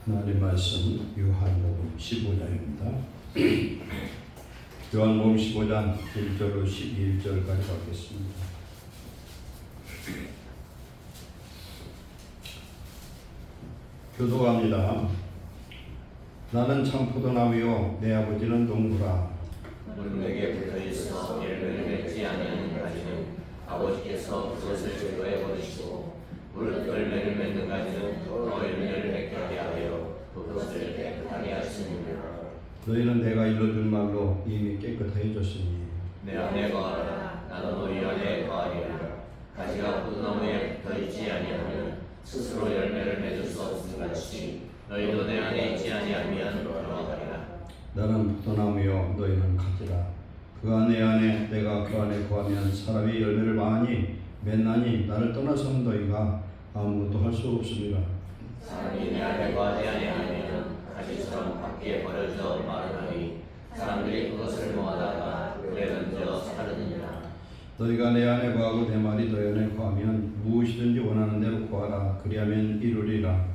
하나님 말씀 요한복음 15장입니다. 요한복음 15장 1절로 11절까지 읽겠습니다. 교도합니다. 나는 참 포도나무요 내 아버지는 농부라. 문 내게 붙어있어 열매를 맺지 아니하는 가지는 아버지께서 그것을 제거해 버리시고 무릇 열매를 맺는 가지는 더 열매를 맺게 하여 그것을 깨끗하게 하시느니라. 너희는 내가 일러준 말로 이미 깨끗해졌으니 내 안에 거하라. 나도 너희 안에 거하리라. 가지가 포도나무에 붙어있지 아니하면 스스로 열매를 맺을 수 없음 같이 너희도 내 안에 있지 아니하면 그러하리라. 나는 포도나무요 너희는 가지라. 그가 내 안에 내가 그 안에 거하면 사람이 열매를 많이 맺나니 나를 떠나서는 너희가 아무것도 할 수 없습니다. 사람이 내 안에 거하지 아니하면 가지처럼 밖에 버려져 마르나니 사람들이 그것을 모아다가 물에 던져 사르느니라. 너희가 내 안에 거하고 내 말이 너희 안에 거하면 무엇이든지 원하는 대로 구하라. 그리하면 이루리라.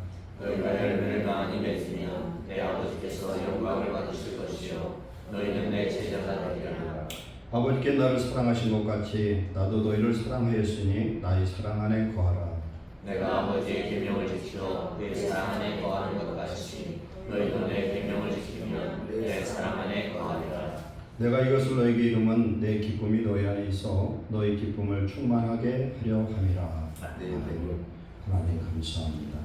너희가 열매를 많이 맺으면 내 아버지께서 영광을 받으실 것이요 너희는 내 제자가 되리라. 아버지께 나를 사랑하신 것 같이 나도 너희를 사랑하였으니 나의 사랑 안에 거하라. 내가 아버지의 계명을 지켜 내 사랑 안에 거하는 것 같이 너희도 내 계명을 지키면 내 사랑 안에 거하리라. 내가 이것을 너희에게 이름은 내 기쁨이 너희 안에 있어 너희 기쁨을 충만하게 하려 함이라. 하나님 감사합니다.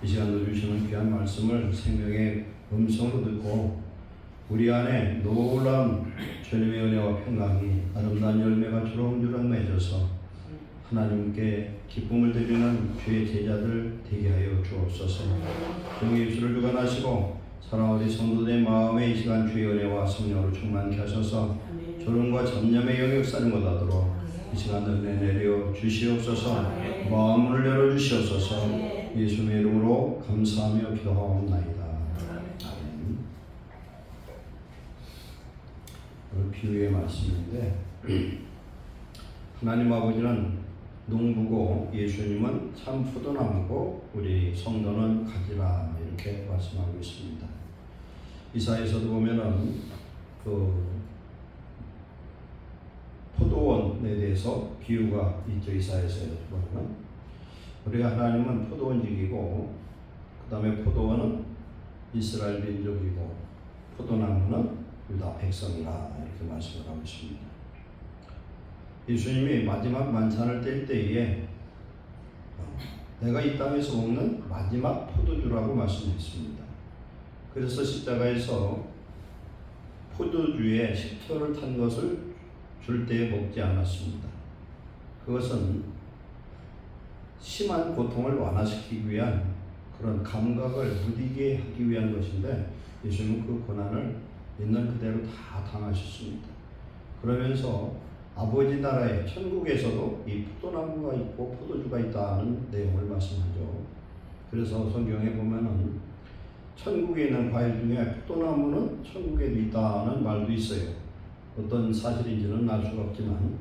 이 시간도 주시는 귀한 말씀을 생명의 음성으로 듣고 우리 안에 놀라운 주님의 은혜와 평강이 아름다운 열매가 주렁주렁 맺어서 하나님께 기쁨을 드리는 주의 제자들 되게 하여 주옵소서. 주의 입술을 주관하시고 사랑하는 성도들의 마음에 이 시간 주의 은혜와 성령으로 충만케 하셔서 조롱과 잡념의 영역 사는 것 하도록 이 시간 은혜 내려 주시옵소서. 마음을 열어 주시옵소서. 예수님의 이름으로 감사하며 기도하옵나이다. 아멘. 오늘 비유의 말씀인데 하나님 아버지는 농부고 예수님은 참 포도나무고 우리 성도는 가지라 이렇게 말씀하고 있습니다. 이사야서도 보면은 그 포도원에 대해서 비유가 있죠. 이사야서에 보면 우리 하나님은 포도원직이고 그 다음에 포도원은 이스라엘 민족이고 포도나무는 유다 백성이라 이렇게 말씀을 하고 있습니다. 예수님이 마지막 만찬을 뗄 때에 내가 이 땅에서 먹는 마지막 포도주라고 말씀했습니다. 그래서 십자가에서 포도주에 식초를 탄 것을 줄 때에 먹지 않았습니다. 그것은 심한 고통을 완화시키기 위한 그런 감각을 누리게 하기 위한 것인데 예수님은 그 고난을 있는 그대로 다 당하셨습니다. 그러면서 아버지 나라의 천국에서도 이 포도나무가 있고 포도주가 있다는 내용을 말씀하죠. 그래서 성경에 보면은 천국에 있는 과일 중에 포도나무는 천국에도 있다는 말도 있어요. 어떤 사실인지는 알 수가 없지만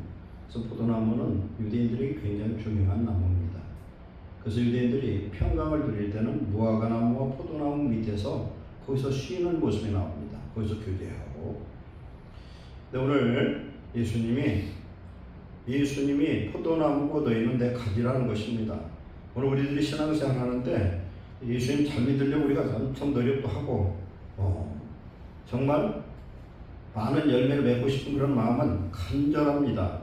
그래서 포도나무는 유대인들에게 굉장히 중요한 나무입니다. 그래서 유대인들이 평강을 누릴 때는 무화과나무와 포도나무 밑에서 거기서 쉬는 모습이 나옵니다. 거기서 교제하고. 근데 오늘 예수님이 포도나무고 너희는 내 가지라는 것입니다. 오늘 우리들이 신앙생활 하는데 예수님 잘 믿으려고 우리가 엄청 노력도 하고 정말 많은 열매를 맺고 싶은 그런 마음은 간절합니다.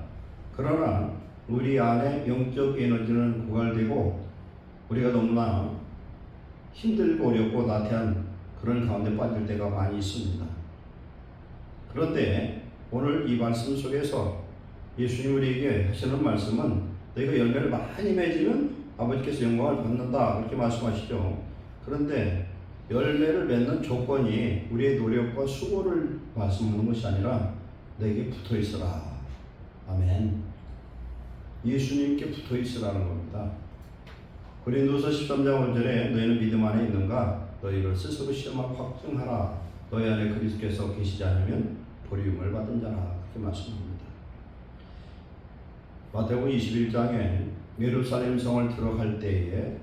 그러나 우리 안에 영적 에너지는 고갈되고 우리가 너무나 힘들고 어렵고 나태한 그런 가운데 빠질 때가 많이 있습니다. 그런데 오늘 이 말씀 속에서 예수님 우리에게 하시는 말씀은 너희가 열매를 많이 맺으면 아버지께서 영광을 받는다 그렇게 말씀하시죠. 그런데 열매를 맺는 조건이 우리의 노력과 수고를 말씀하는 것이 아니라 내게 붙어 있으라. 아멘. 예수님께 붙어 있으라는 겁니다. 고린도서 13장 5절에 너희는 믿음 안에 있는가? 너희를 스스로 시험하고 확증하라. 너희 안에 그리스도께서 계시지 않으면 버림을 받은 자라. 그렇게 말씀합니다. 마태복음 21장에 예루살렘 성을 들어갈 때에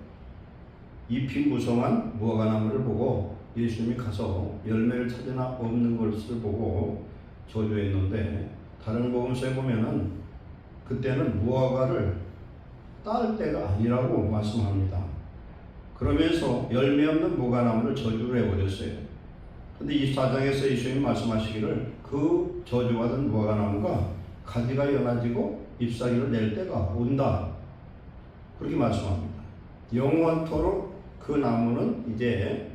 잎이 무성한 무화과나무를 보고 예수님이 가서 열매를 찾으나 없는 것을 보고 저주했는데, 다른 복음서에 보면은 그때는 무화과를 딸 때가 아니라고 말씀합니다. 그러면서 열매 없는 무화과나무를 저주를 해버렸어요. 근데 24장에서 예수님이 말씀하시기를 그 저주받은 무화과나무가 가지가 연해지고 잎사귀를 낼 때가 온다, 그렇게 말씀합니다. 영원토록 그 나무는 이제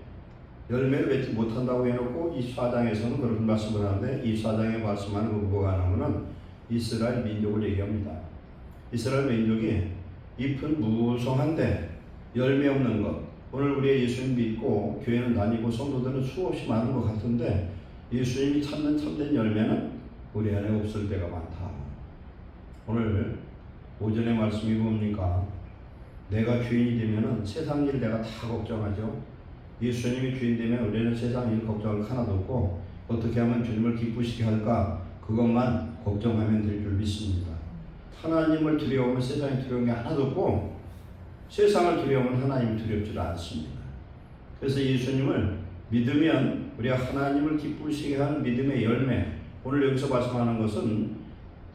열매를 맺지 못한다고 해놓고 24장에서는 그런 말씀을 하는데, 24장에 말씀하는 그 무화과나무는 이스라엘 민족을 얘기합니다. 이스라엘 민족이 잎은 무성한데 열매 없는 것. 오늘 우리가 예수님 믿고 교회를 다니고 성도들은 수없이 많은 것 같은데, 예수님이 찾는 참된 열매는 우리 안에 없을 때가 많다. 오늘 오전에 말씀이 뭡니까? 내가 주인이 되면은 세상 일 내가 다 걱정하죠. 예수님이 주인 되면 우리는 세상 일 걱정할 거 하나도 없고, 어떻게 하면 주님을 기쁘시게 할까, 그것만 걱정하면 될 줄 믿습니다. 하나님을 두려워하면 세상에 두려운 게 하나도 없고, 세상을 두려워하면 하나님이 두렵지 않습니다. 그래서 예수님을 믿으면 우리가 하나님을 기쁘시게 하는 믿음의 열매, 오늘 여기서 말씀하는 것은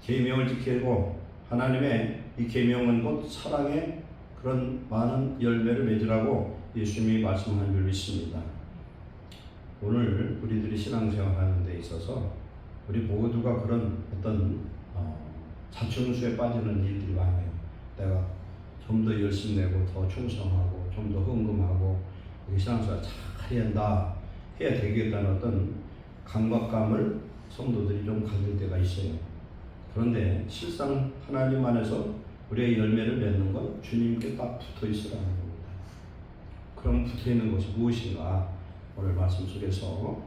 계명을 지키고 하나님의 이 계명은 곧 사랑의 그런 많은 열매를 맺으라고 예수님이 말씀한 줄 믿습니다. 오늘 우리들이 신앙생활 하는 데 있어서 우리 모두가 그런 어떤 자충수에 빠지는 일들이 많아요. 내가 좀 더 열심히 내고 더 충성하고 좀 더 헌금하고 신앙생활 잘 해야 되겠다는 어떤 강박감을 성도들이 좀 가질 때가 있어요. 그런데 실상 하나님 안에서 우리의 열매를 맺는 건 주님께 딱 붙어 있으라는 겁니다. 그럼 붙어 있는 것이 무엇인가? 오늘 말씀 속에서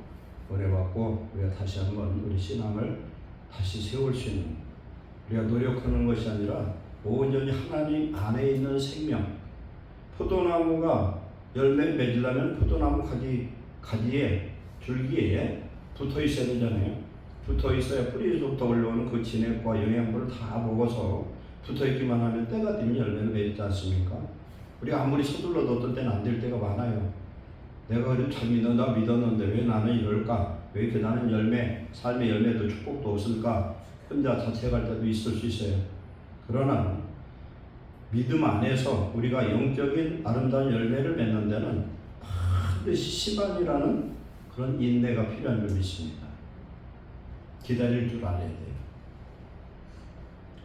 은혜받고 우리가 다시 한번 우리 신앙을 다시 세울 수 있는, 우리가 노력하는 것이 아니라 온전히 하나님 안에 있는 생명. 포도나무가 열매를 맺으려면 포도나무 가지에 줄기에 붙어 있어야 되잖아요. 붙어 있어야 뿌리에서부터 올라오는 그 진액과 영양분을 다 먹어서 붙어 있기만 하면 때가 되면 열매를 맺지 않습니까? 우리가 아무리 서둘러도 어떤 때는 안 될 때가 많아요. 내가 그래도 잘 믿었는데 왜 나는 이럴까? 왜 이렇게 나는 삶의 열매도 축복도 없을까? 혼자 자책할 때도 있을 수 있어요. 그러나 믿음 안에서 우리가 영적인 아름다운 열매를 맺는 데는 반드시 시간이라는 그런 인내가 필요한 줄 믿습니다. 기다릴 줄 알아야 돼요.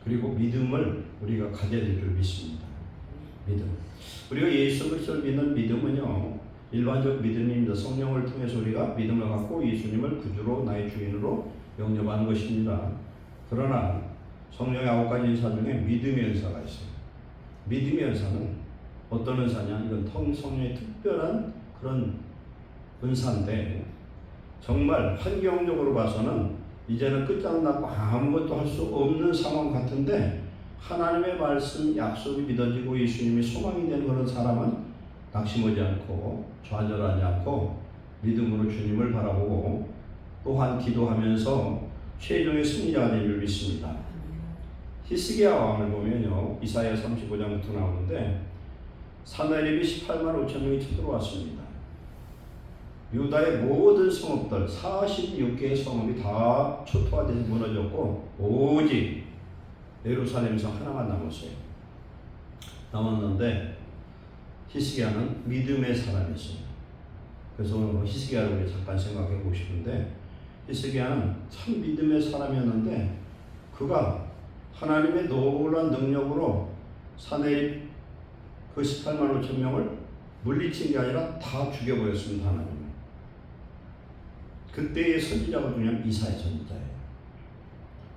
그리고 믿음을 우리가 가져야 될 줄 믿습니다. 믿음. 우리가 예수 그리스도를 믿는 믿음은요, 일반적 믿음입니다. 성령을 통해서 우리가 믿음을 갖고 예수님을 구주로 나의 주인으로 영접하는 것입니다. 그러나 성령의 9가지 은사 중에 믿음의 은사가 있어요. 믿음의 은사는 어떤 은사냐? 이건 성령의 특별한 그런 은사인데, 정말 환경적으로 봐서는 이제는 끝장났고 아무것도 할 수 없는 상황 같은데, 하나님의 말씀 약속이 믿어지고 예수님이 소망이 되는 그런 사람은 낙심하지 않고 좌절하지 않고 믿음으로 주님을 바라보고 또한 기도하면서 최종의 승리자가 될 줄 믿습니다. 히스기야 왕을 보면요, 이사야 35장부터 나오는데 사내립이 18만 5천 명이 쳐들어왔습니다. 유다의 모든 성읍들 46개의 성읍이 다 초토화돼서 무너졌고 오직 예루살렘 성 하나만 남았어요. 남았는데 히스기야는 믿음의 사람이었어요. 그래서 오늘 히스기야를 우리 잠깐 생각해 보고 싶은데, 히스기야는 참 믿음의 사람이었는데 그가 하나님의 놀라운 능력으로 사내립 그 18만 5천 명을 물리친 게 아니라 다 죽여버렸습니다. 하나님은. 그때의 선지자가 누구냐면 이사야 선지자예요.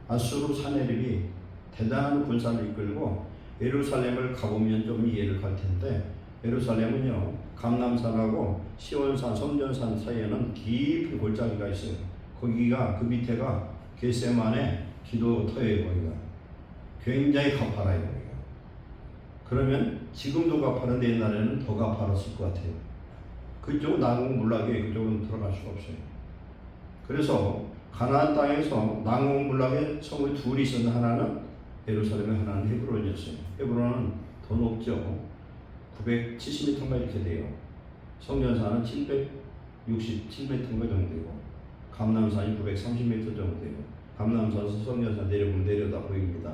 아수르 사내립이 대단한 군사를 이끌고 예루살렘을 가보면 좀 이해를 갈 텐데, 예루살렘은요, 감람산하고 시온산, 성전산 사이에는 깊은 골짜기가 있어요. 거기가 그 밑에가 겟세마네 기도터예요. 거기가 굉장히 가파라요. 거기가. 그러면 지금도 가파른데 옛날에는 더 가파랐을 것 같아요. 그쪽은 난공불락에 그쪽은 들어갈 수가 없어요. 그래서 가나안 땅에서 난공불락에 성이 둘이 있었는데 하나는 예루살렘에, 하나는 헤브론이었어요. 헤브론은 더 높죠. 970m인가 이렇게 돼요. 성전산은 767m인가 정도 되고 감람산이 930m 정도 돼요. 감람산에서 성전산 내려보면 내려다 보입니다.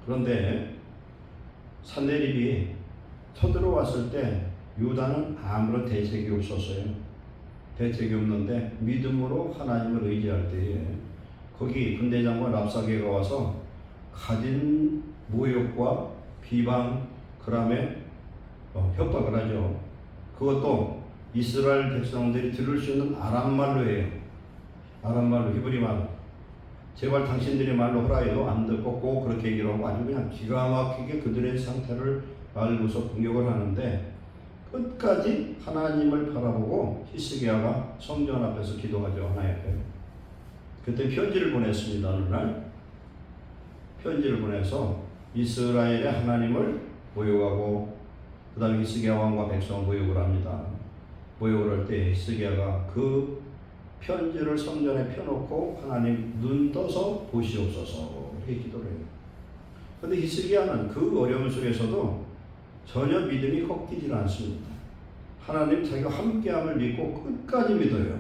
그런데 산내립이 쳐들어왔을 때 유다는 아무런 대책이 없었어요. 대책이 없는데 믿음으로 하나님을 의지할 때에 거기 군대장관 랍사게가 와서 가진 모욕과 비방 그 다음에 협박을 하죠. 그것도 이스라엘 백성들이 들을 수 있는 아람말로 해요. 아람말로, 히브리말로. 제발 당신들의 말로 하라 해도 안 듣고 꼭 그렇게 얘기를 하고 아주 그냥 기가 막히게 그들의 상태를 알고서 공격을 하는데 끝까지 하나님을 바라보고 히스기야가 성전 앞에서 기도하죠. 하나님 앞에. 그때 편지를 보냈습니다. 어느 날 편지를 보내서 이스라엘의 하나님을 모욕하고 그 다음에 히스기야 왕과 백성을 모욕을 합니다. 모욕을 할 때 히스기야가 그 편지를 성전에 펴놓고 하나님 눈 떠서 보시옵소서 이렇게 기도를 해요. 그런데 히스기야는 그 어려움 속에서도 전혀 믿음이 꺾이질 않습니다. 하나님 자기가 함께함을 믿고 끝까지 믿어요.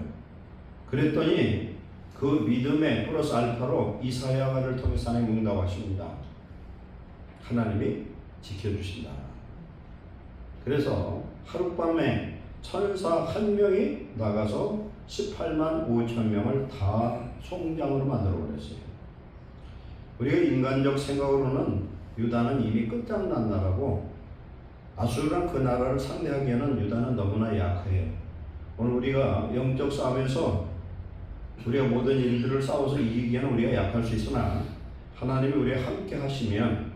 그랬더니 그 믿음의 플러스 알파로 이사야를 통해서 하나님 응답하십니다. 하나님이 지켜주신다. 그래서 하룻밤에 천사 한 명이 나가서 18만 5천 명을 다 총장으로 만들어 버렸어요. 우리가 인간적 생각으로는 유다는 이미 끝장난 나라고 아수르랑 그 나라를 상대하기에는 유다는 너무나 약해요. 오늘 우리가 영적 싸움에서 우리가 모든 일들을 싸워서 이기기에는 우리가 약할 수 있으나 하나님이 우리와 함께 하시면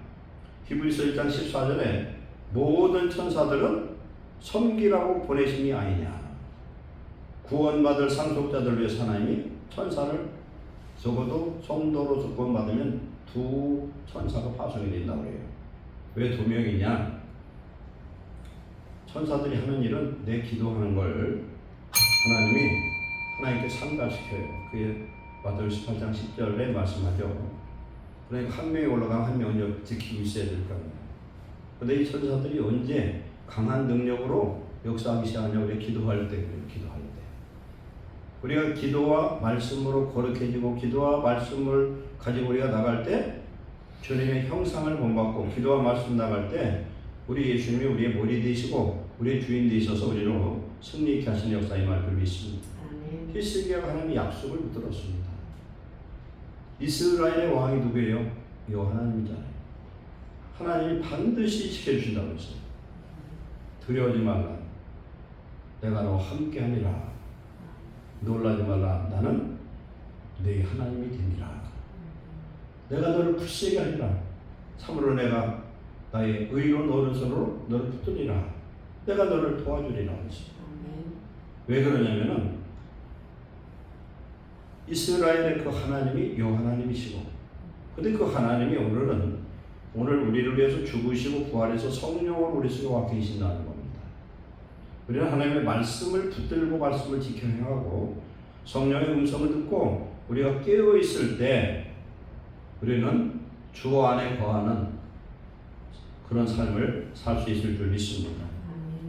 히브리서 1장 14절에 모든 천사들은 섬기라고 보내심이 아니냐. 구원받을 상속자들 위해서 하나님이 천사를 적어도 성도로 구원받으면 2 천사가 파송이 된다고 해요. 왜 2명이냐? 천사들이 하는 일은 내 기도하는 걸 하나님께 상달시켜요. 그게 마태복음 18장 10절에 말씀하죠. 그러니까 한 명이 올라가면 한 명은 지키고 있어야 될 거 아니에요. 그런데 이 천사들이 언제 강한 능력으로 역사하기 시작하냐고 우리가 기도할 때 그래요. 기도할 때. 우리가 기도와 말씀으로 거룩해지고 기도와 말씀을 가지고 우리가 나갈 때 주님의 형상을 본받고 기도와 말씀 나갈 때 우리 예수님이 우리의 머리 되시고 우리의 주인 되셔서 우리로 승리 있게 하시는 역사임을 믿습니다. 히스기야가 하나님의 약속을 붙들었습니다. 이스라엘의 왕이 누구예요? 하나님이잖아요. 하나님이 반드시 지켜주신다고 했어요. 두려워하지 말라. 내가 너와 함께하니라. 놀라지 말라. 나는 네 하나님이 되니라. 내가 너를 굳세게 하리라. 참으로 내가 나의 의로운 오른손으로 너를 붙들리라. 내가 너를 도와주리라. 왜 그러냐면은 이스라엘의 그 하나님이 하나님이시고 근데 그 하나님이 오늘 우리를 위해서 죽으시고 부활해서 성령으로 우리 속에 와 계신다는 겁니다. 우리는 하나님의 말씀을 붙들고 말씀을 지켜 행하고 성령의 음성을 듣고 우리가 깨어 있을 때 우리는 주 안에 거하는 그런 삶을 살 수 있을 줄 믿습니다.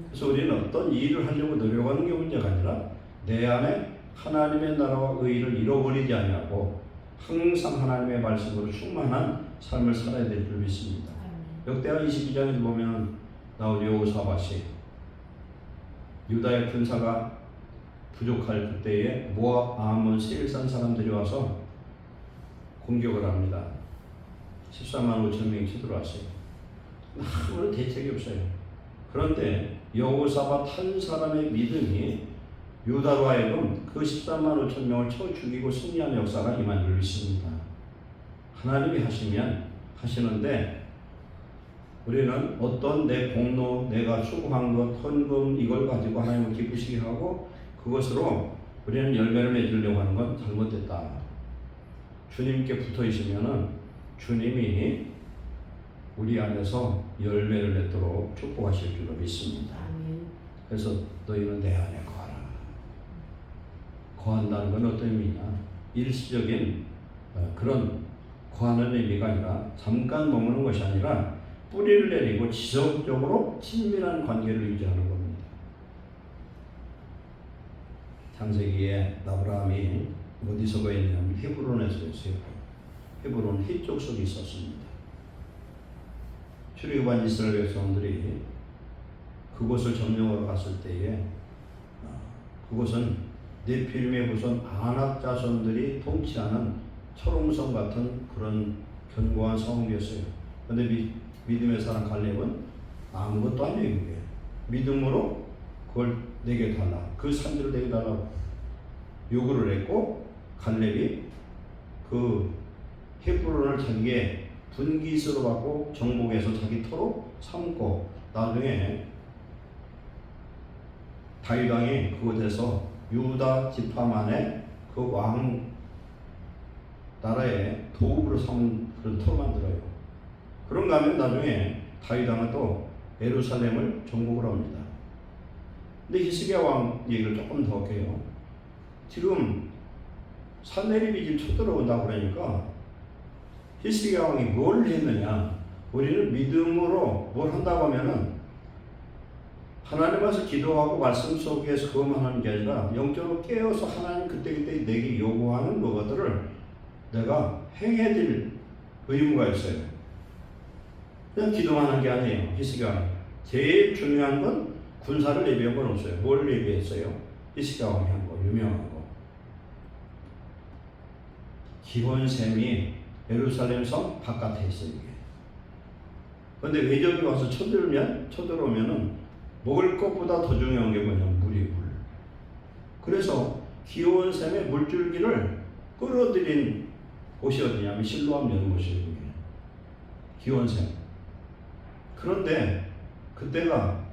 그래서 우리는 어떤 일을 하려고 노력하는 게 문제가 아니라 내 안에 하나님의 나라와 의의를 잃어버리지 않냐고 항상 하나님의 말씀으로 충만한 삶을 살아야 될 줄 믿습니다. 역대하 22장에 보면 나온 여호사밧이 유다의 군사가 부족할 그때에 모압, 아몬, 세일산 사람들이 와서 공격을 합니다. 14만 5천 명이 쳐들어왔어요. 아무런 대책이 없어요. 그런데 여호사밧 한 사람의 믿음이 유다로 하여금 그 13만 5천 명을 쳐 죽이고 승리하는 역사가 임한 줄 믿습니다. 하나님이 하시는데 우리는 어떤 내 공로, 내가 추구한 것, 헌금 이걸 가지고 하나님을 기쁘시게 하고 그것으로 우리는 열매를 맺으려고 하는 건 잘못됐다. 주님께 붙어 있으면은 주님이 우리 안에서 열매를 맺도록 축복하실 줄로 믿습니다. 그래서 너희는 내 안에 거하라. 거한다는 건 어떤 의미냐? 일시적인 그런 거하는 의미가 아니라 잠깐 머무는 것이 아니라 뿌리를 내리고 지속적으로 친밀한 관계를 유지하는 겁니다. 창세기에 아브라함이 어디서가 있냐면 헤브론에서 있어요. 헤브론 해쪽 속에 있었습니다. 출애굽한 이스라엘 백성들이 그곳을 점령하러 갔을 때에 그곳은 네필림의 후손 아낙 자손들이 통치하는 철옹성 같은 그런 견고한 성이었어요. 그런데 믿음의 사람 갈렙은 아무것도 아니에요. 그게. 믿음으로 그걸 내게 달라. 그 산지를 내게 달라고 요구를 했고, 갈렙이 그 헤브론을 자기의 분깃으로 받고 정복해서 자기 터로 삼고, 나중에 다윗 왕이 그곳에서 유다 지파만의 그 왕 나라의 도읍으로 삼은 그런 터를 만들어요. 그런가 하면 나중에 다윗 왕은 또 예루살렘을 정복을 합니다. 근데 히스기야 왕 얘기를 조금 더 할게요. 지금 산헤립이 지금 쳐들어온다고 그러니까 히스기야 왕이 뭘 했느냐? 우리는 믿음으로 뭘 한다고 하면은 하나님 앞에서 기도하고 말씀 속에서 그것만 하는 게 아니라 영적으로 깨어서 하나님 그때그때 내게 요구하는 것들을 내가 행해드릴 의무가 있어요. 그냥 기도만 하는 게 아니에요. 히스기야 제일 중요한 건 군사를 예비한 건 없어요. 뭘 예비했어요? 히스기야 왕이 한 거, 유명한 거. 기본셈이 예루살렘 성 바깥에 있어요. 이게. 그런데 외적이 와서 쳐들어오면은 먹을 것보다 더 중요한 게 뭐냐면 물이 물. 그래서 기온샘의 물줄기를 끌어들인 곳이 어디냐면 실로암 연못이에요. 기온샘. 그런데 그때가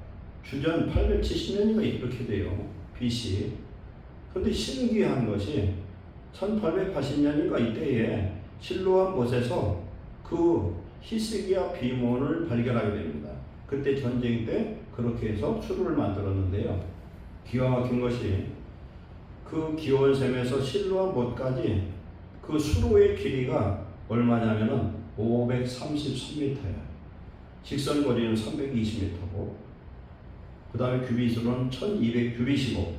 주전 870년인가 이렇게 돼요. BC. 그런데 신기한 것이 1880년인가 이때에 실로암 못에서 그 히스기야 비문을 발견하게 됩니다. 그때 전쟁 때 그렇게 해서 수로를 만들었는데요. 기가 막힌 것이 그 기온샘에서 실로암 못까지 그 수로의 길이가 얼마냐면은 533m야. 직선 거리는 320m고, 그 다음에 규빗으로는 1200규빗이고,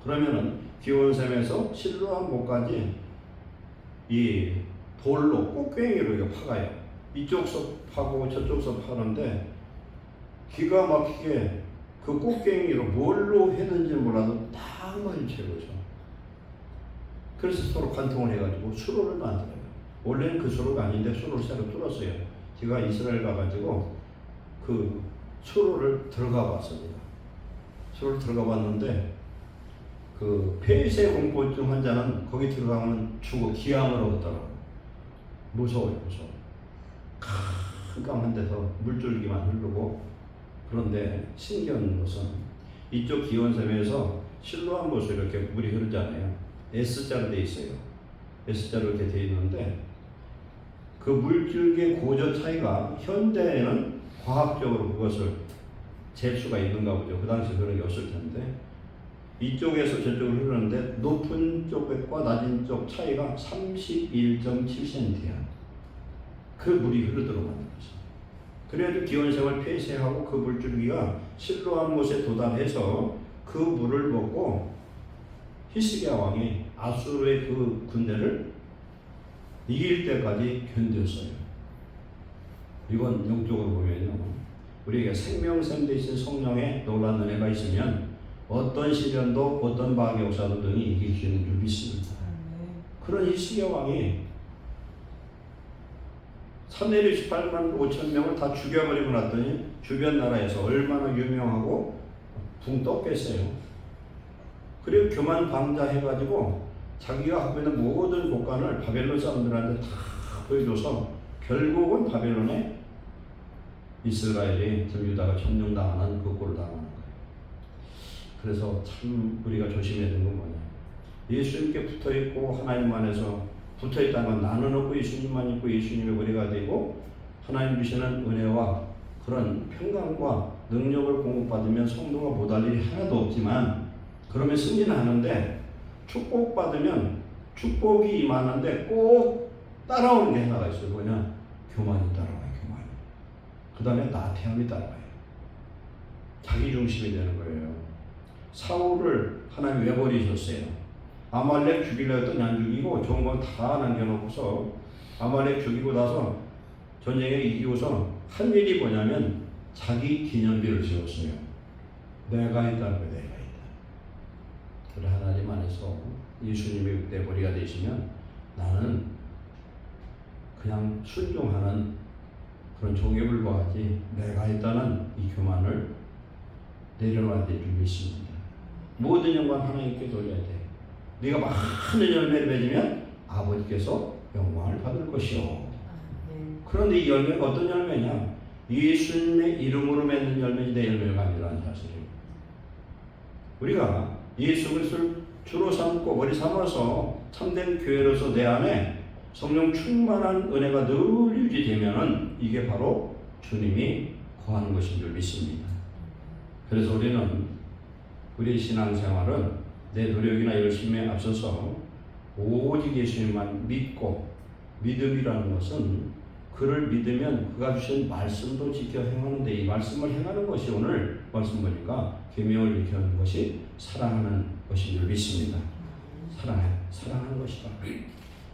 그러면은 기온샘에서 실로암 못까지 이 돌로 꽃괭이로 이렇게 파가요. 이쪽 섭 파고 저쪽 섭 파는데 기가 막히게 그 꽃괭이로 뭘로 했는지 몰라도 딱 맞은 최고죠. 그래서 서로 관통을 해가지고 수로를 만들어요. 원래는 그 수로가 아닌데 수로를 새로 뚫었어요. 제가 이스라엘 가가지고 그 수로를 들어가 봤습니다. 수로를 들어가 봤는데 그 폐쇄 공포증 환자는 거기 들어가면 죽어 기암을 얻더라고요. 무서워요, 무서워. 깜깜한 데서 물줄기만 흐르고. 그런데 신기한 것은 이쪽 기온섬에서 실로암 못에 이렇게 물이 흐르잖아요. S자로 돼 있어요. S자로 이렇게 돼 있는데 그 물줄기의 고저 차이가 현대에는 과학적으로 그것을 잴 수가 있는가 보죠. 그 당시 그런 게 없을 텐데 이쪽에서 저쪽으로 흐르는데 높은 쪽과 낮은 쪽 차이가 31.7cm야. 그 물이 흐르도록 하는 거죠. 그래도 기온샘을 폐쇄하고 그 물줄기가 실로암 못에 도달해서 그 물을 먹고 히스기야 왕이 아수르의 그 군대를 이길 때까지 견뎠어요. 이건 영적으로 보면요, 우리에게 생명샘 대신 성령의 놀라운 은혜가 있으면 어떤 시련도 어떤 방해 역사도 등이 이길 수 있는 줄 믿습니다. 그런 히스기야 왕이 318만 5천 명을 다 죽여버리고 났더니 주변 나라에서 얼마나 유명하고 붕 떴겠어요. 그리고 교만 방자해가지고 자기가 하고 있는 모든 곳간을 바벨론 사람들한테 다 보여줘서 결국은 바벨론에 이스라엘이 유다가 점령당하는 그 꼴을 당하는 거예요. 그래서 참 우리가 조심해야 되는 건 뭐냐, 예수님께 붙어있고 하나님 안에서 붙어있다는 건 나는 없고 예수님만 있고 예수님의 은혜가 되고 하나님 주시는 은혜와 그런 평강과 능력을 공급받으면 성도가 못할 일이 하나도 없지만, 그러면 승리는 하는데 축복받으면 축복이 임하는데 꼭 따라오는 게 하나가 있어요. 뭐냐? 교만이 따라와요. 교만이. 그 다음에 나태함이 따라와요. 자기 중심이 되는 거예요. 사울을 하나님 왜 버리셨어요? 아말렉 죽이려 했더니 안 죽이고 좋은 건 다 남겨놓고서 아말렉 죽이고 나서 전쟁에 이기고서 한 일이 뭐냐면 자기 기념비를 지었어요. 내가 있다는 거예요. 내가 있다. 그래 하나님 안에서 예수님이 내 머리가 되시면 나는 그냥 순종하는 그런 종에 불과하지 내가 있다는 이 교만을 내려놔야 될 줄 믿습니다. 모든 영광 하나님께 돌려야 돼. 네가 많은 열매를 맺으면 아버지께서 영광을 받을 것이요. 그런데 이 열매가 어떤 열매냐? 예수님의 이름으로 맺는 열매지 내 열매가 아니라는 사실이에요. 우리가 예수 그리스도를 주로 삼고 머리 삼아서 참된 교회로서 내 안에 성령 충만한 은혜가 늘 유지되면은 이게 바로 주님이 거하는 것인 줄 믿습니다. 그래서 우리는 우리 신앙생활은 내 노력이나 열심에 앞서서 오직 예수님만 믿고 믿음이라는 것은 그를 믿으면 그가 주신 말씀도 지켜 행하는데 이 말씀을 행하는 것이 오늘 말씀 보니까 계명을 지키는 것이 사랑하는 것인 줄 믿습니다. 사랑하는 것이다.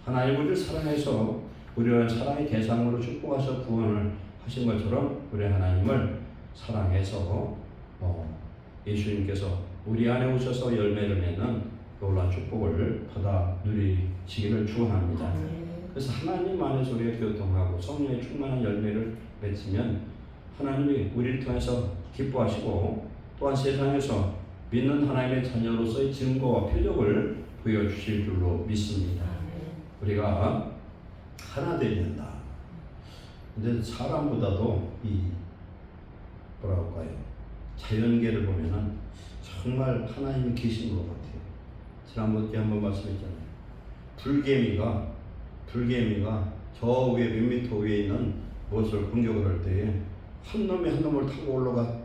하나님 우리를 사랑해서 우리를 사랑의 대상으로 축복하셔 구원을 하신 것처럼 우리 하나님을 사랑해서 예수님께서 우리 안에 오셔서 열매를 맺는 놀라운 축복을 받아 누리시기를 축원합니다. 그래서 하나님 안에서 우리가 교통하고 성령의 충만한 열매를 맺으면 하나님이 우리를 통해서 기뻐하시고 또한 세상에서 믿는 하나님의 자녀로서의 증거와 표적을 보여주실 줄로 믿습니다. 우리가 하나 되야 된다. 근데 사람보다도 이 뭐라고 할까요? 자연계를 보면은 정말 하나님이 계신 것 같아요. 지난번에 한번 말씀했잖아요. 불개미가 저 위에 몇 미터 위에 있는 무엇을 공격을 할 때에 한 놈이 한 놈을 타고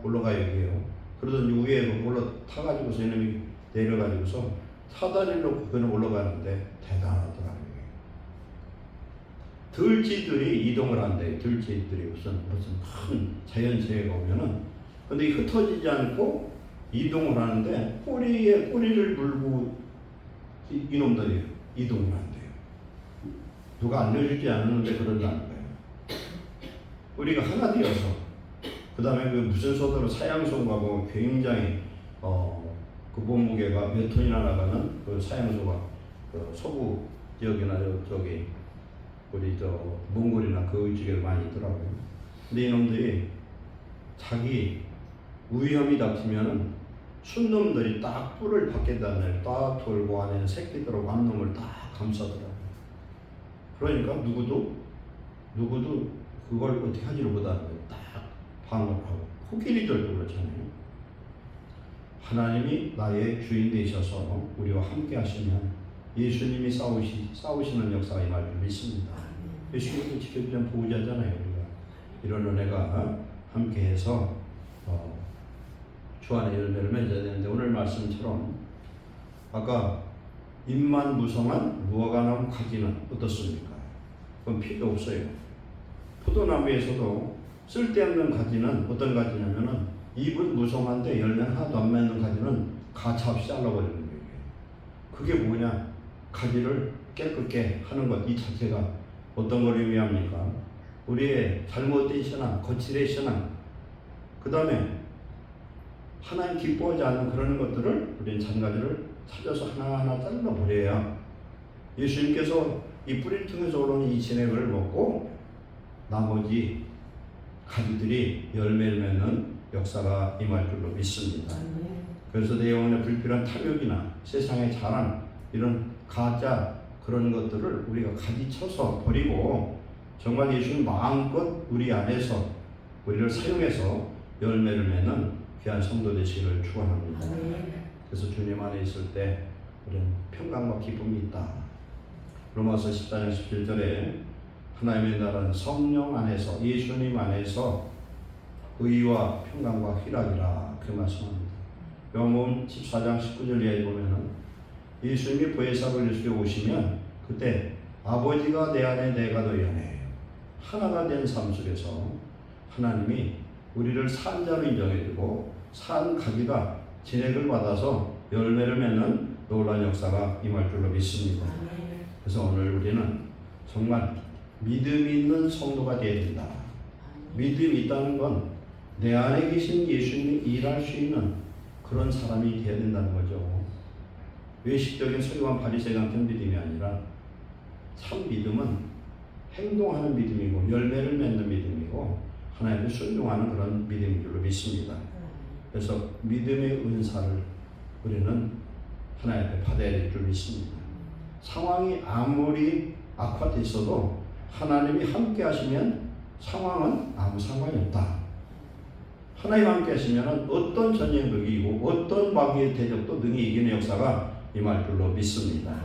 올라가야 해요. 그러더니 위에 올라타가지고서 이놈이 내려가지고서 사다리로 그는 올라가는데 대단하더라고요. 들쥐들이 이동을 한대요. 들쥐들이 무슨 큰 자연재해가 오면은 근데 흩어지지 않고 이동을 하는데 꼬리를 물고 이놈들이 이동을 한대요. 누가 알려주지 않았는데 그런다는 거예요. 우리가 하나 되어서 그 다음에 그 무슨 소대로 사양소가 뭐 굉장히 그 몸무게가 몇 톤이나 나가는 그 사양소가 그 서부 지역이나 저기 우리 몽골이나 그 지역에 많이 있더라고요. 근데 이놈들이 자기 위험이 닥치면은 순놈들이 딱 뿔을 밖에다 딱 돌고 안에는 새끼들하고 암놈을 딱 감싸더라고요. 그러니까 누구도 그걸 어떻게 하지를 못하는 거예요. 딱 방어를 하고 코끼리들도 그렇잖아요. 하나님이 나의 주인 되셔서 우리와 함께 하시면 예수님이 싸우시는 역사가 임할 줄 믿습니다. 예수님을 지켜주는 보호자잖아요. 우리가 이런 은혜가 함께해서 주 안에 열매를 맺어야 되는데 오늘 말씀처럼 아까 잎만 무성한 무화과나무 가지는 어떻습니까? 그건 필요 없어요. 포도나무에서도 쓸데없는 가지는 어떤 가지냐면은 잎은 무성한데 열매는 하나도 안 맺는 가지는 가차없이 잘라버리는 거예요. 그게 뭐냐? 가지를 깨끗게 하는 것 이 자체가 어떤 걸 의미합니까? 우리의 잘못된 신앙, 거칠의 신앙, 그 다음에 하나님 기뻐하지 않는 그런 것들을 우리는 잔가지를 찾아서 하나하나 잘라버려야 예수님께서 이 뿌리를 통해서 올라오는 이 진액을 먹고 나머지 가지들이 열매를 맺는 역사가 임할 줄로 믿습니다. 그래서 내 영혼에 불필요한 탐욕이나 세상의 자랑 이런 가짜 그런 것들을 우리가 가지쳐서 버리고 정말 예수님 마음껏 우리 안에서 우리를 사용해서 열매를 맺는 귀한 성도 되시기를 축원합니다. 그래서 주님 안에 있을 때 우리는 평강과 기쁨이 있다. 로마서 14장 17절에 하나님의 나라는 성령 안에서 예수님 안에서 의와 평강과 희락이라 그 말씀합니다. 요한복음 14장 19절 이하에 보면은 예수님이 보혜사로 예수에 오시면 그때 아버지가 내 안에 내가 너희 안에 하나가 된 삶 속에서 하나님이 우리를 산자로 인정해주고 산 가지가 진액을 받아서 열매를 맺는 놀라운 역사가 임할 줄로 믿습니다. 그래서 오늘 우리는 정말 믿음이 있는 성도가 되어야 된다. 믿음이 있다는 건 내 안에 계신 예수님이 일할 수 있는 그런 사람이 되어야 된다는 거죠. 외식적인 서기관 바리새인 같은 믿음이 아니라 참 믿음은 행동하는 믿음이고 열매를 맺는 믿음이고 하나님을 순종하는 그런 믿음인 줄로 믿습니다. 그래서 믿음의 은사를 우리는 하나님 앞에 받아야 될 줄 믿습니다. 상황이 아무리 악화됐어도 하나님이 함께 하시면 상황은 아무 상관이 없다. 하나님 함께 하시면 어떤 전쟁도 이기고 어떤 마귀의 대적도 능히 이기는 역사가 임할 줄로 믿습니다.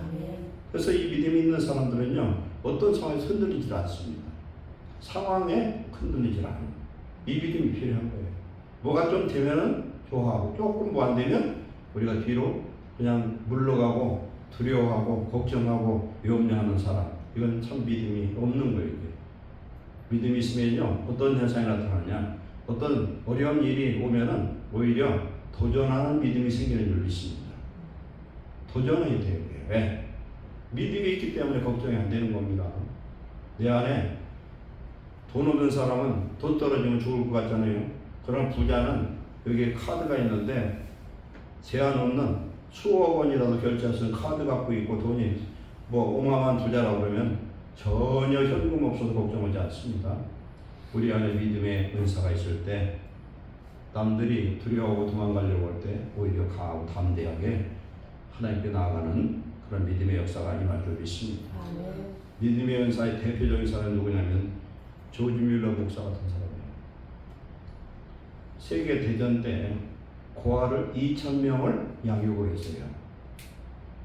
그래서 이 믿음이 있는 사람들은요, 어떤 상황에서 흔들리지 않습니다. 상황에 흔들리지 않아요. 이 믿음이 필요한 거예요. 뭐가 좀 되면은 좋아하고 조금 뭐 안 되면 우리가 뒤로 그냥 물러가고 두려워하고 걱정하고 염려하는 사람, 이건 참 믿음이 없는 거예요. 믿음이 있으면요, 어떤 현상이 나타나냐, 어떤 어려운 일이 오면은 오히려 도전하는 믿음이 생기는 줄 믿습니다. 도전해야 돼요. 왜? 믿음이 있기 때문에 걱정이 안 되는 겁니다. 내 안에 돈 없는 사람은 돈 떨어지면 죽을 것 같잖아요. 그런 부자는 여기에 카드가 있는데 제한 없는 수억 원이라도 결제할 수 있는 카드 갖고 있고 돈이 뭐 어마어마한 부자라고 그러면 전혀 현금 없어도 걱정하지 않습니다. 우리 안에 믿음의 은사가 있을 때 남들이 두려워하고 도망가려고 할 때 오히려 강하고 담대하게 하나님께 나아가는 그런 믿음의 역사가 임할 줄 믿습니다. 믿음의 은사의 대표적인 사람이 누구냐면 조지 뮬러 목사 같은 사람이에요. 세계 대전 때 고아를 2,000명을 양육을 했어요.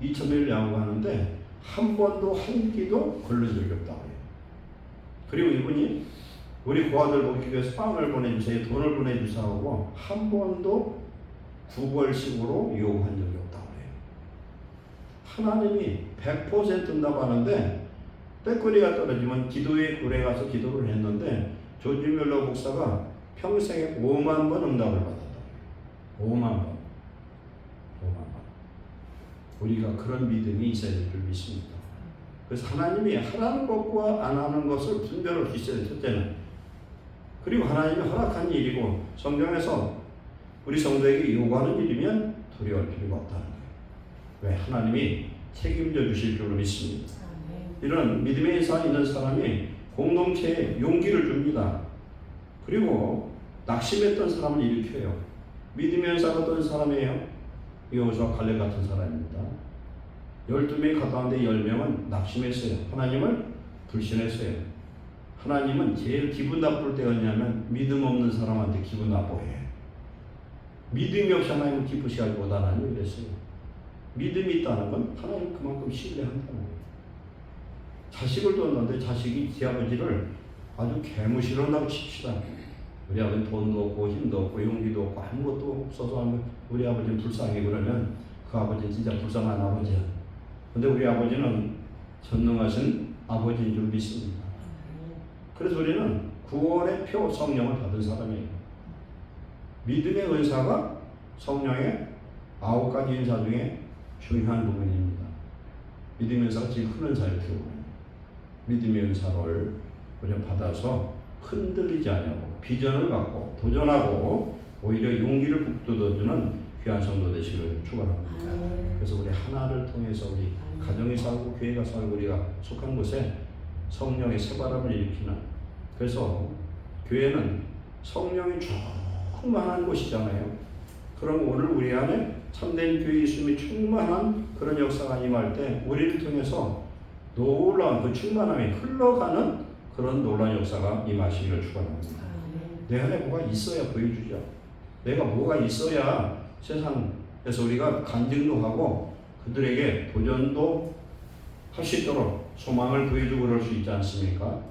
2,000명을 양육하는데 한 번도 한 끼도 걸른 적이 없다고 해요. 그리고 이분이 우리 고아들 먹기 위해서 빵을 보내주세요, 돈을 보내주세요 하고 한 번도 구걸식으로 요구한 적이 없다고 해요. 하나님이 100% 응답하는데 빼거리가 떨어지면 기도의 굴에 가서 기도를 했는데 조지 뮬러 목사가 평생에 5만 번 응답을 받았다. 5만 번. 5만 번. 우리가 그런 믿음이 있어야 될 줄 믿습니다. 그래서 하나님이 하라는 것과 안 하는 것을 분별할 수 있어야 돼요. 첫째는. 그리고 하나님이 허락한 일이고 성경에서 우리 성도에게 요구하는 일이면 두려워할 필요가 없다는 거예요. 왜? 하나님이 책임져 주실 줄로 믿습니다. 이런 믿음의 인사 있는 사람이 공동체에 용기를 줍니다. 그리고 낙심했던 사람을 일으켜요. 믿음의 인사가 어떤 사람이에요? 여호수아 갈렙 같은 사람입니다. 12명이 갔다 왔는데 10명은 낙심했어요. 하나님을 불신했어요. 하나님은 제일 기분 나쁠 때 언냐면 믿음 없는 사람한테 기분 나빠해. 믿음이 없이 하나님을 기쁘시게 하지 못하나니 그랬어요. 믿음이 있다는 건 하나님 그만큼 신뢰한다는 거예요. 자식을 뒀는데 자식이 지 아버지를 아주 개무시를 한다고 칩시다. 우리 아버지는 돈도 없고 힘도 없고 용기도 없고 아무것도 없어서 하면 우리 아버지는 불쌍해. 그러면 그 아버지는 진짜 불쌍한 아버지야. 근데 우리 아버지는 전능하신 아버지인 줄 믿습니다. 그래서 우리는 구원의 표 성령을 받은 사람이에요. 믿음의 은사가 성령의 9가지 은사 중에 중요한 부분입니다. 믿음의 은사가 제일 큰 은사예요. 믿음의 은사를 우리가 받아서 흔들리지 않고 비전을 갖고 도전하고 오히려 용기를 북돋아주는 귀한 성도 되시기를 축원합니다. 그래서 우리 하나를 통해서 우리 가정이 살고 교회가 살고 우리가 속한 곳에 성령의 새바람을 일으키는, 그래서 교회는 성령이 충만한 곳이잖아요. 그럼 오늘 우리 안에 참된 교회 있음이 충만한 그런 역사가 임할 때 우리를 통해서 놀라운 그 충만함이 흘러가는 그런 놀라운 역사가 임하시기를 축원합니다. 내 안에 뭐가 있어야 보여주죠. 내가 뭐가 있어야 세상에서 우리가 간증도 하고 그들에게 도전도 할 수 있도록 소망을 보여주고 그럴 수 있지 않습니까?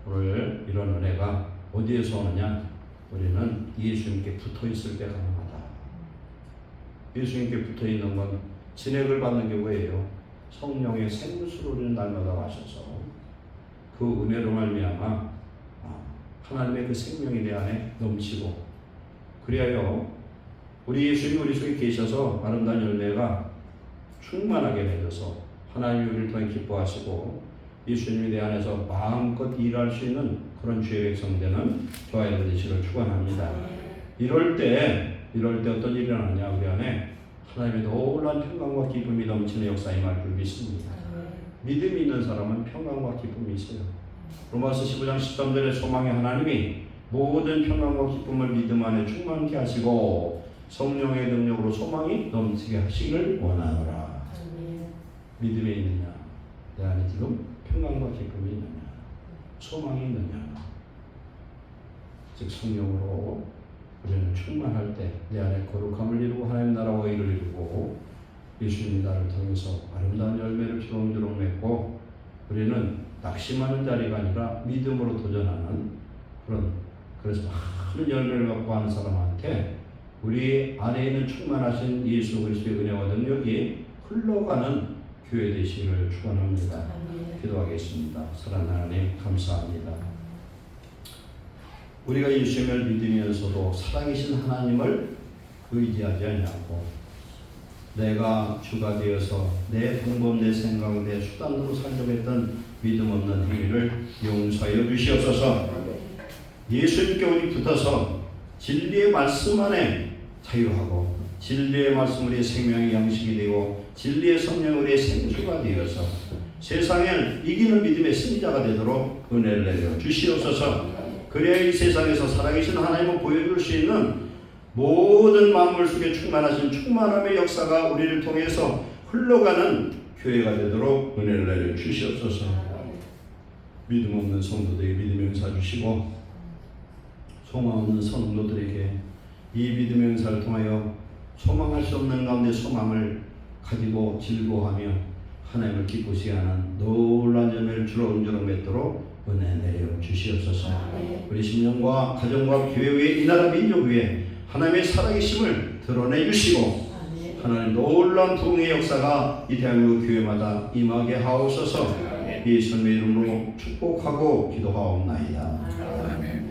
오늘 이런 은혜가 어디에서 오느냐? 우리는 예수님께 붙어 있을 때 가능하다. 예수님께 붙어 있는 건 진액을 받는 게 뭐예요? 성령의 생수로 우리는 날마다 마셔서 그 은혜로 말미암아 하나님의 그 생명이 내 안에 넘치고, 그리하여 우리 예수님이 우리 속에 계셔서 아름다운 열매가 충만하게 맺어서 하나님이 우리를 통해 기뻐하시고 예수님이 내 안에서 마음껏 일할 수 있는 그런 주의 백성 되는 저와 여러분 되시기를 축원합니다. 이럴 때 어떤 일이 일어나냐, 우리 안에 하나님의 놀라운 평강과 기쁨이 넘치는 역사 임할 줄 믿습니다. 믿음이 있는 사람은 평강과 기쁨이 있어요. 로마서 15장 13절에 소망의 하나님이 모든 평강과 기쁨을 믿음 안에 충만케 하시고 성령의 능력으로 소망이 넘치게 하시기를 원하노라. 믿음에 있느냐, 내 안에 지금 평강과 기쁨이 있느냐, 소망이 있느냐. 즉 성령으로 우리는 충만할 때 내 안에 거룩함을 이루고 하나님 나라와 의를 이루고 예수님이 나를 통해서 아름다운 열매를 주렁주렁 맺고 우리는 낙심하는 자리가 아니라 믿음으로 도전하는 그래서 많은 열매를 갖고 하는 사람한테 우리 안에 있는 충만하신 예수 그리스도의 은혜와 능력이 흘러가는 교회 되시기를 축원합니다. 기도하겠습니다. 사랑하는 하나님 감사합니다. 우리가 예수님을 믿으면서도 살아계신 하나님을 의지하지 않냐고, 내가 주가 되어서 내 방법, 내 생각, 내 수단으로 살려고 했던 믿음 없는 행위를 용서하여 주시옵소서. 예수님께 우리 붙어서 진리의 말씀 안에 자유하고 진리의 말씀 우리의 생명의 양식이 되고 진리의 성령 우리의 생수가 되어서 세상을 이기는 믿음의 승자가 되도록 은혜를 내려 주시옵소서. 그래야 이 세상에서 살아계신 하나님을 보여줄 수 있는 모든 만물 속에 충만하신 충만함의 역사가 우리를 통해서 흘러가는 교회가 되도록 은혜를 내려 주시옵소서. 믿음 없는 성도들에게 믿음의 은사 주시고 소망 없는 성도들에게 이 믿음의 은사를 통하여 소망할 수 없는 가운데 소망을 가지고 즐거워하며 하나님을 기쁘시게 하는 놀라운 열매를 주렁주렁 맺도록 은혜 내려 주시옵소서. 우리 심령과 가정과 교회 위에 이 나라 민족 위에 하나님의 살아계심을 드러내 주시고 하나님 놀라운 부흥의 역사가 이 대한민국 교회마다 임하게 하옵소서. 예수님의 이름으로 축복하고 기도하옵나이다. 아멘.